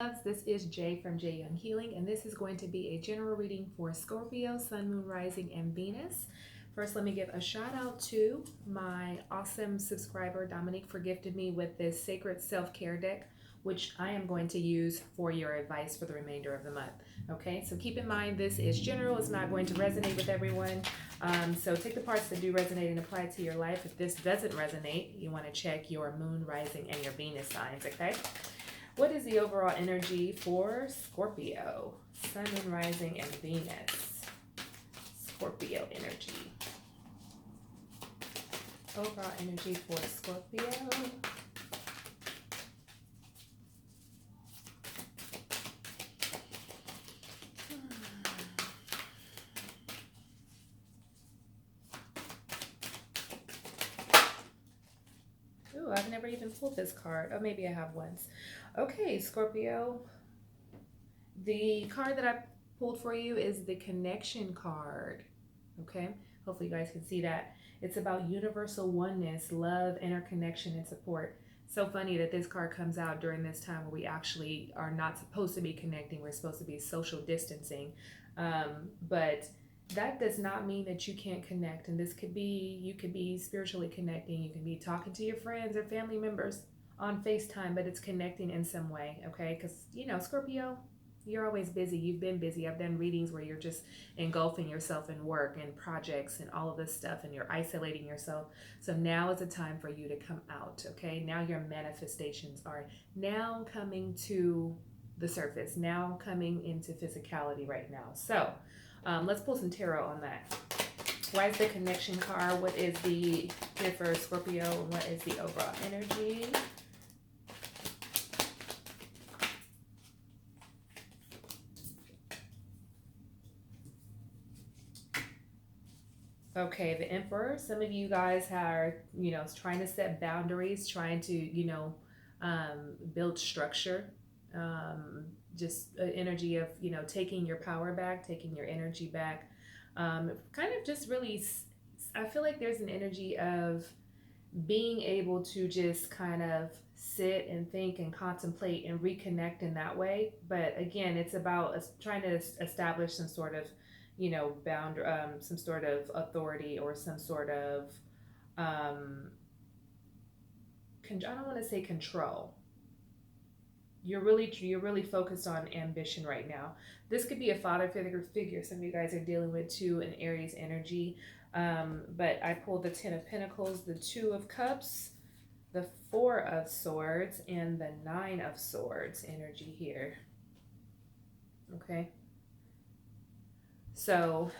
Loves, this is Jay from JYoungHealing, and this is going to be a general reading for Scorpio, Sun, Moon, Rising, and Venus. First, let me give a shout out to my awesome subscriber, Dominique, for gifting me with this Sacred Self-Care deck, which I am going to use for your advice for the remainder of the month. Okay, so keep in mind this is general, it's not going to resonate with everyone. So take the parts that do resonate and apply it to your life. If this doesn't resonate, you want to check your Moon, Rising, and your Venus signs, okay? What is the overall energy for Scorpio? Sun, Moon, Rising, and Venus. Scorpio energy. Overall energy for Scorpio. Ooh, I've never even pulled this card. Oh, maybe I have once. Okay, Scorpio. The card that I pulled for you is the connection card. Okay, hopefully you guys can see that. It's about universal oneness, love, interconnection, and support. So funny that this card comes out during this time where we actually are not supposed to be connecting. We're supposed to be social distancing. But that does not mean that you can't connect. And this could be, you could be spiritually connecting. You can be talking to your friends or family members on FaceTime, but it's connecting in some way, okay? Because, you know, Scorpio, you're always busy. You've been busy. I've done readings where you're just engulfing yourself in work and projects and all of this stuff, and you're isolating yourself. So now is the time for you to come out, okay? Now your manifestations are now coming to the surface, now coming into physicality right now. So let's pull some tarot on that. Why is the connection card? What is the here for Scorpio? What is the overall energy? Okay, the Emperor. Some of you guys are, you know, trying to set boundaries, trying to, you know, build structure. Just an energy of, you know, taking your power back, taking your energy back. Kind of just really, I feel like there's an energy of being able to just kind of sit and think and contemplate and reconnect in that way. But again, it's about trying to establish some sort of, you know, some sort of authority or some sort of, I don't want to say control. You're really focused on ambition right now. This could be a father figure. Some of you guys are dealing with too, an Aries energy. But I pulled the Ten of Pentacles, the Two of Cups, the Four of Swords, and the Nine of Swords energy here. Okay. So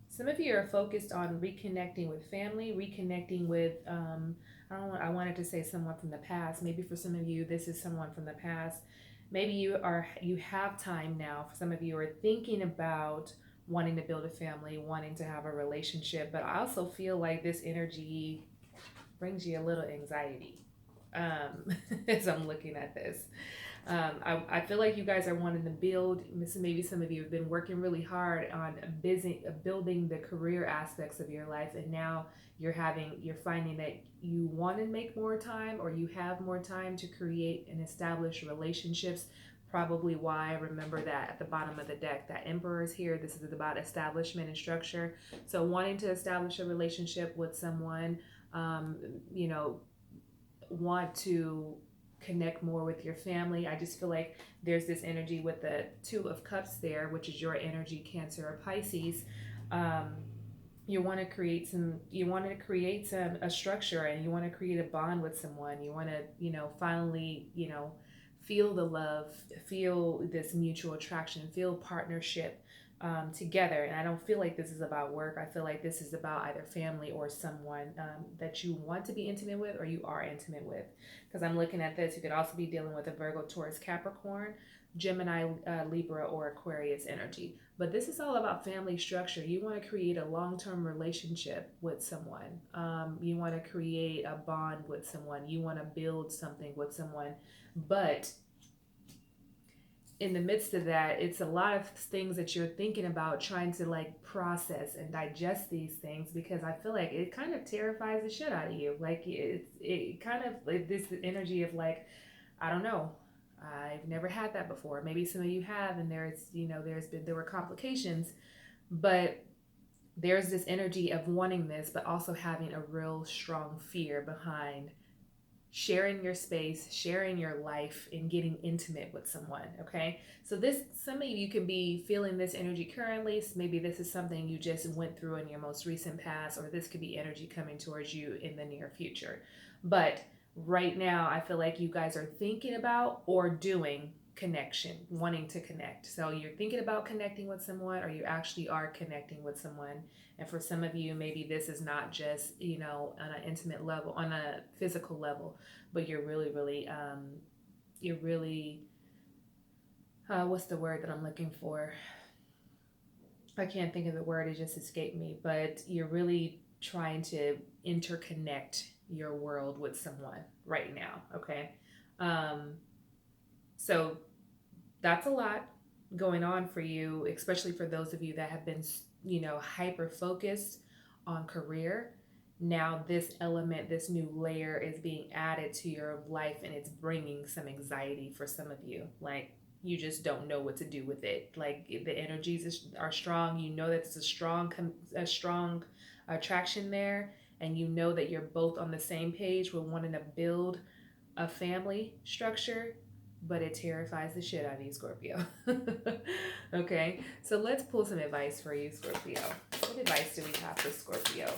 some of you are focused on reconnecting with family, reconnecting with, I wanted to say someone from the past. Maybe for some of you, this is someone from the past. Maybe you have time now. For some of you are thinking about wanting to build a family, wanting to have a relationship, but I also feel like this energy brings you a little anxiety as I'm looking at this. I feel like you guys are wanting to build, maybe some of you have been working really hard on building the career aspects of your life, and now you're finding that you want to make more time, or you have more time to create and establish relationships. Probably why, remember that at the bottom of the deck, that Emperor is here. This is about establishment and structure. So wanting to establish a relationship with someone, you know, want to connect more with your family. I just feel like there's this energy with the Two of Cups there, which is your energy, Cancer or Pisces. You want to create a structure, and you want to create a bond with someone. You want to, you know, finally, you know, feel the love, feel this mutual attraction, feel partnership together. And I don't feel like this is about work. I feel like this is about either family or someone that you want to be intimate with, or you are intimate with. Because I'm looking at this, you could also be dealing with a Virgo, Taurus, Capricorn, Gemini, Libra, or Aquarius energy. But this is all about family structure. You want to create a long-term relationship with someone. You want to create a bond with someone. You want to build something with someone. But in the midst of that, it's a lot of things that you're thinking about, trying to like process and digest these things, because I feel like it kind of terrifies the shit out of you. Like it kind of like this energy of like, I don't know. I've never had that before. Maybe some of you have, and there were complications, but there's this energy of wanting this, but also having a real strong fear behind sharing your space, sharing your life, and getting intimate with someone. Okay. So some of you can be feeling this energy currently. So maybe this is something you just went through in your most recent past, or this could be energy coming towards you in the near future. But right now, I feel like you guys are thinking about or doing connection, wanting to connect. So you're thinking about connecting with someone, or you actually are connecting with someone. And for some of you, maybe this is not just, on an intimate level, on a physical level, but you're really, what's the word that I'm looking for? I can't think of the word, it just escaped me, but you're really trying to interconnect your world with someone right now, okay? Um, so that's a lot going on for you, especially for those of you that have been, hyper focused on career. Now, this element, this new layer is being added to your life, and it's bringing some anxiety for some of you. Like, you just don't know what to do with it. Like, the energies are strong. You know that it's a strong attraction there, and you know that you're both on the same page with wanting to build a family structure, but it terrifies the shit out of you, Scorpio. Okay, so let's pull some advice for you, Scorpio. What advice do we have for Scorpio?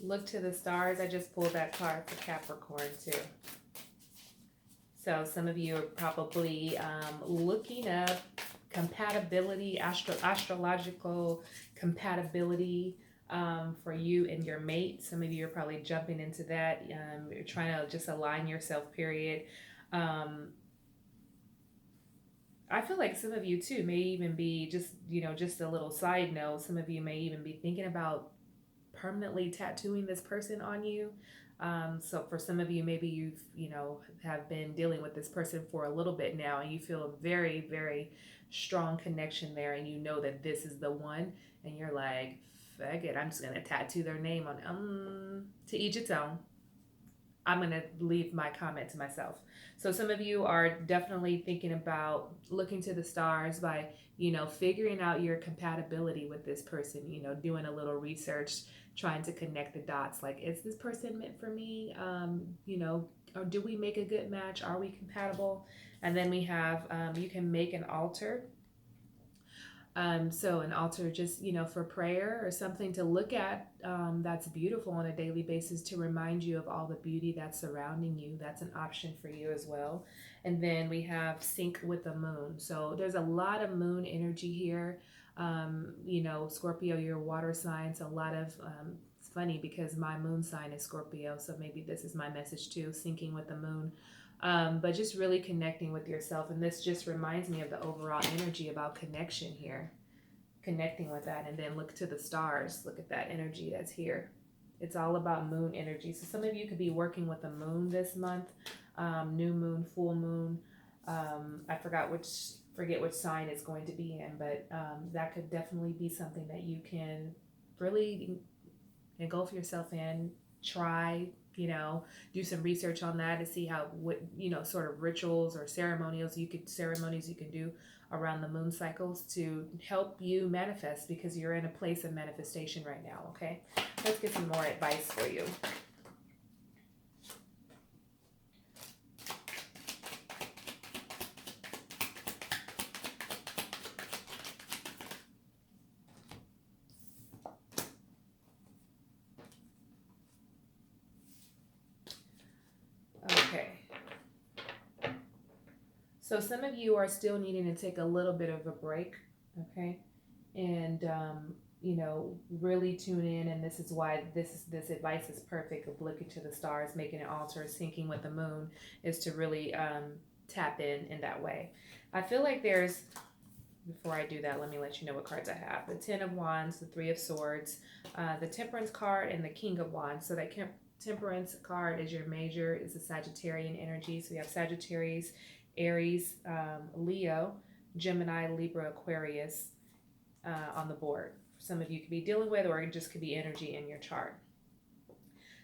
Look to the stars. I just pulled that card for Capricorn too. So some of you are probably looking up compatibility, astrological compatibility for you and your mate. Some of you are probably jumping into that. You're trying to just align yourself, period. Um, I feel like some of you too may even be just a little side note. Some of you may even be thinking about permanently tattooing this person on you. So for some of you, maybe have been dealing with this person for a little bit now, and you feel a very, very strong connection there, and you know that this is the one, and you're like, fuck it, I'm just gonna tattoo their name on. To each its own. I'm going to leave my comment to myself. So some of you are definitely thinking about looking to the stars by, figuring out your compatibility with this person, doing a little research, trying to connect the dots. Like, is this person meant for me? Or do we make a good match? Are we compatible? And then we have, you can make an altar. So an altar just, for prayer or something to look at, that's beautiful on a daily basis to remind you of all the beauty that's surrounding you. That's an option for you as well. And then we have sync with the moon. So there's a lot of moon energy here. Scorpio, your water sign. So a lot of, it's funny because my moon sign is Scorpio. So maybe this is my message too, syncing with the moon. But just really connecting with yourself. And this just reminds me of the overall energy about connection here, connecting with that. And then look to the stars, look at that energy that's here. It's all about moon energy. So some of you could be working with the moon this month, new moon, full moon. I forget which sign it's going to be in, but that could definitely be something that you can really engulf yourself in, try, do some research on that to see what sort of rituals or ceremonies you can do around the moon cycles to help you manifest, because you're in a place of manifestation right now. Okay, let's get some more advice for you. Okay. So some of you are still needing to take a little bit of a break, okay? And really tune in, and this is why this advice is perfect of looking to the stars, making an altar, syncing with the moon, is to really tap in that way. I feel like there's, before I do that, let me let you know what cards I have. The Ten of Wands, the Three of Swords, the Temperance card, and the King of Wands. So that Temperance card is your major, is the Sagittarian energy. So we have Sagittarius, Aries, Leo, Gemini, Libra, Aquarius on the board. Some of you could be dealing with, or it just could be energy in your chart.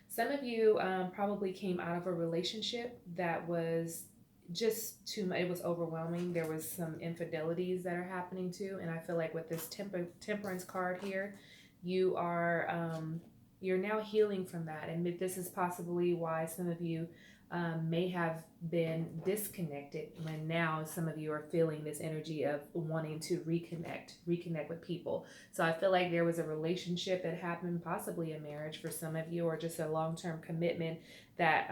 Some of you probably came out of a relationship that was just too much. It was overwhelming. There was some infidelities that are happening too, and I feel like with this temperance card here, you are you're now healing from that, and this is possibly why some of you may have been disconnected, when now some of you are feeling this energy of wanting to reconnect with people. So I feel like there was a relationship that happened, possibly a marriage for some of you, or just a long-term commitment that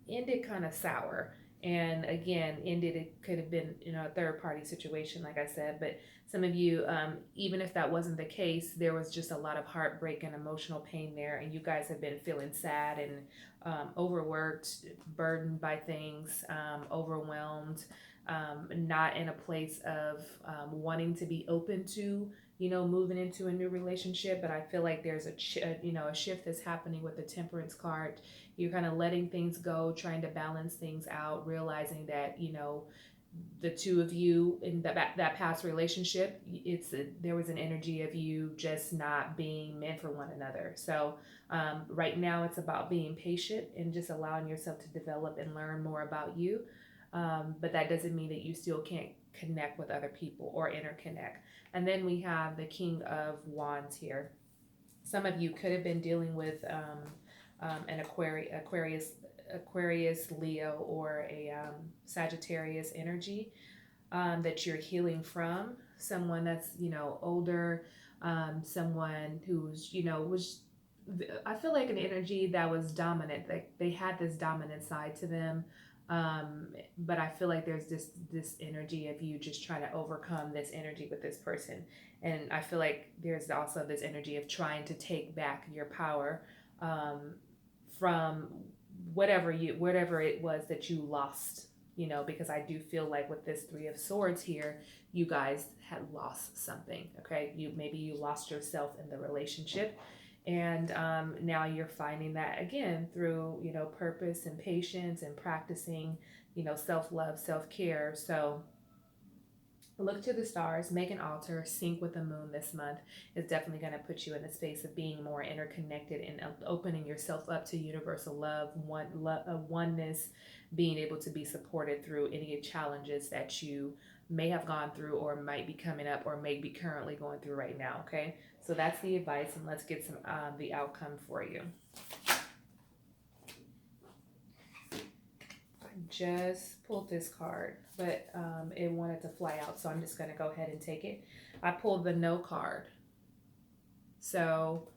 ended kind of sour. And again, ended, it could have been, a third party situation, like I said. But some of you, even if that wasn't the case, there was just a lot of heartbreak and emotional pain there, and you guys have been feeling sad and overworked, burdened by things, overwhelmed, not in a place of wanting to be open to, moving into a new relationship. But I feel like there's a shift that's happening with the Temperance card. You're kind of letting things go, trying to balance things out, realizing that, the two of you in that past relationship, there was an energy of you just not being meant for one another. So right now it's about being patient and just allowing yourself to develop and learn more about you. But that doesn't mean that you still can't connect with other people or interconnect. And then we have the King of Wands here. Some of you could have been dealing with an Aquarius, Leo, or a Sagittarius energy that you're healing from. Someone that's, older, someone who's, was, I feel like an energy that was dominant. Like they had this dominant side to them. But I feel like there's this energy of you just trying to overcome this energy with this person. And I feel like there's also this energy of trying to take back your power from whatever it was that you lost, because I do feel like with this Three of Swords here, you guys had lost something. Okay, maybe you lost yourself in the relationship, and now you're finding that again through purpose and patience and practicing self-love, self-care. So look to the stars, make an altar, sync with the moon this month is definitely going to put you in a space of being more interconnected and opening yourself up to universal love, oneness, being able to be supported through any challenges that you may have gone through or might be coming up or may be currently going through right now. Okay, so that's the advice, and let's get some the outcome for you. Just pulled this card, but it wanted to fly out, so I'm just going to go ahead and take it. I pulled the No card. So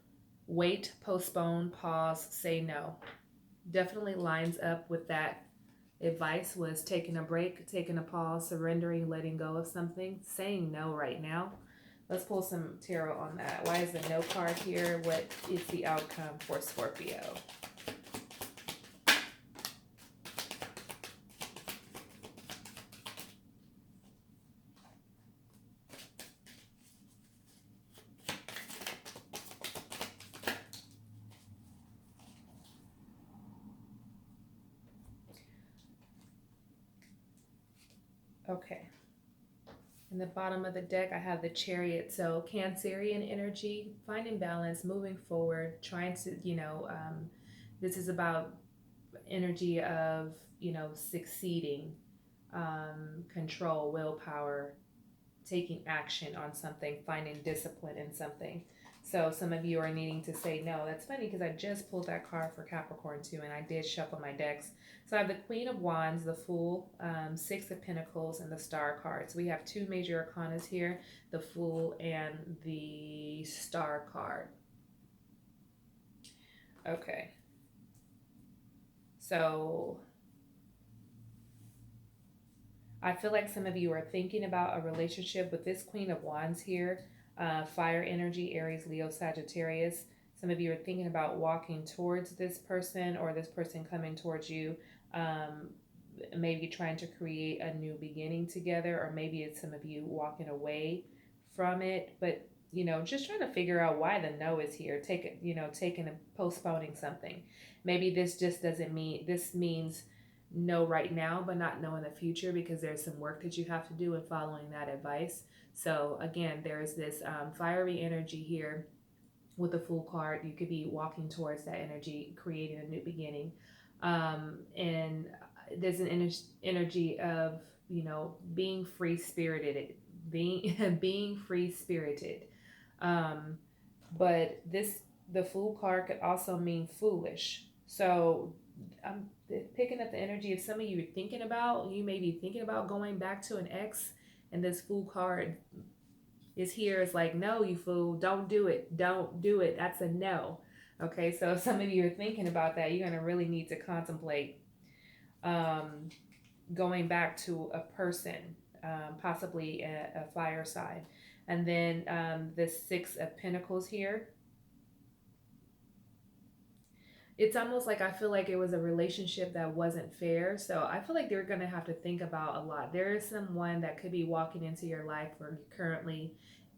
wait, postpone, pause, say no. Definitely lines up with that advice, was taking a break, taking a pause, surrendering, letting go of something, saying no right now. Let's pull some tarot on that. Why is the No card here? What is the outcome for Scorpio? Okay. In the bottom of the deck, I have the Chariot. So Cancerian energy, finding balance, moving forward, trying to, this is about energy of, succeeding, control, willpower, taking action on something, finding discipline in something. So some of you are needing to say no. That's funny because I just pulled that card for Capricorn too, and I did shuffle my decks. So I have the Queen of Wands, the Fool, Six of Pentacles, and the Star cards. We have two major arcanas here, the Fool and the Star card. Okay. So I feel like some of you are thinking about a relationship with this Queen of Wands here, fire energy, Aries, Leo, Sagittarius. Some of you are thinking about walking towards this person or this person coming towards you. maybe trying to create a new beginning together, or maybe it's some of you walking away from it, but just trying to figure out why the no is here. Taking and postponing something. Maybe this just doesn't mean, this means no right now, but not no in the future, because there's some work that you have to do in following that advice. So again, there's this fiery energy here with the Fool card. You could be walking towards that energy, creating a new beginning. And there's an energy of, being free spirited, being free spirited. Um, but the Fool card could also mean foolish. So I'm picking up the energy of some of you thinking about, you may be thinking about going back to an ex, and this Fool card is here. It's like, no, you fool, don't do it. Don't do it. That's a no. Okay, so if some of you are thinking about that, you're going to really need to contemplate um, going back to a person, possibly a fire sign. And then the Six of Pentacles here. It's almost like I feel like it was a relationship that wasn't fair. So I feel like they're going to have to think about a lot. There is someone that could be walking into your life, or you're currently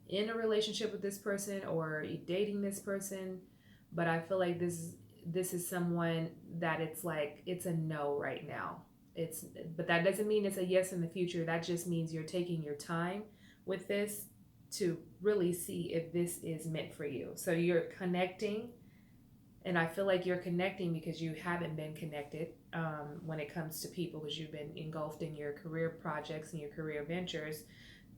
in a relationship with this person, or you're dating this person. But I feel like this is someone that it's like it's a no right now. It's But that doesn't mean it's a yes in the future. That just means you're taking your time with this to really see if this is meant for you. So you're connecting, and I feel like you're connecting because you haven't been connected when it comes to people, because you've been engulfed in your career projects and your career ventures.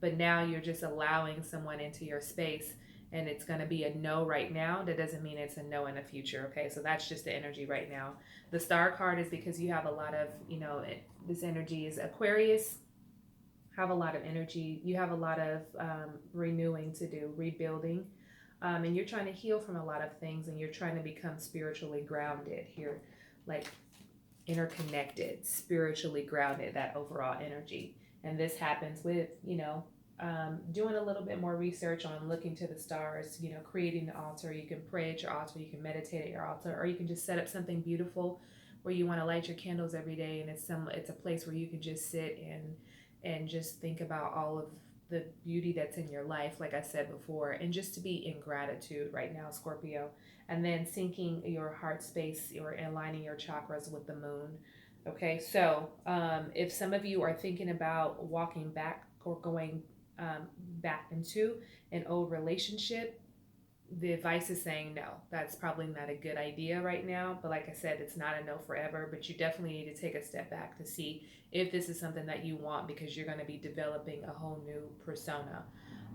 But now you're just allowing someone into your space, and it's going to be a no right now. That doesn't mean it's a no in the future. Okay, so that's just the energy right now. The Star card is because you have a lot of, this energy is Aquarius. Have a lot of energy. You have a lot of renewing to do, rebuilding. And you're trying to heal from a lot of things, and you're trying to become spiritually grounded here, like interconnected, spiritually grounded, that overall energy. And this happens with, doing a little bit more research on looking to the stars, creating the altar. You can pray at your altar, you can meditate at your altar, or you can just set up something beautiful where you want to light your candles every day. And it's a place where you can just sit and just think about all of the beauty that's in your life, like I said before, and just to be in gratitude right now, Scorpio. And then syncing your heart space, or aligning your chakras with the moon. Okay, so if some of you are thinking about walking back, or going back into an old relationship, the advice is saying no. That's probably not a good idea right now. But like I said, it's not a no forever, but you definitely need to take a step back to see if this is something that you want, because you're going to be developing a whole new persona,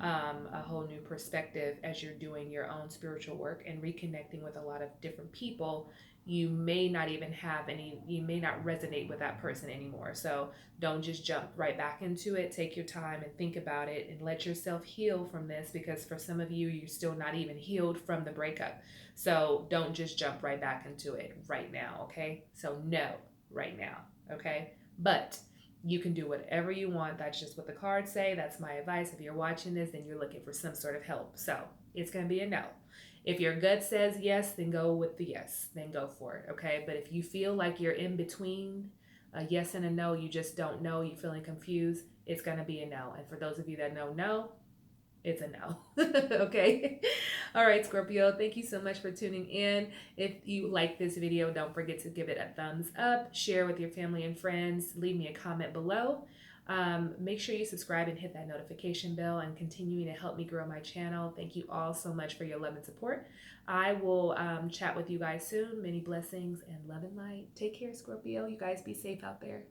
a whole new perspective as you're doing your own spiritual work and reconnecting with a lot of different people. You may not even have any, you may not resonate with that person anymore. So don't just jump right back into it. Take your time and think about it, and let yourself heal from this, because for some of you, you're still not even healed from the breakup. So don't just jump right back into it right now, okay? So no, right now, okay? But you can do whatever you want. That's just what the cards say. That's my advice. If you're watching this, then you're looking for some sort of help. So it's going to be a no. If your gut says yes, then go with the yes. Then go for it, okay? But if you feel like you're in between a yes and a no, you just don't know, you're feeling confused, it's going to be a no. And for those of you that know no, it's a no. Okay. All right, Scorpio, thank you so much for tuning in. If you like this video, don't forget to give it a thumbs up, share with your family and friends, leave me a comment below. Make sure you subscribe and hit that notification bell, and continuing to help me grow my channel. Thank you all so much for your love and support. I will chat with you guys soon. Many blessings and love and light. Take care, Scorpio. You guys be safe out there.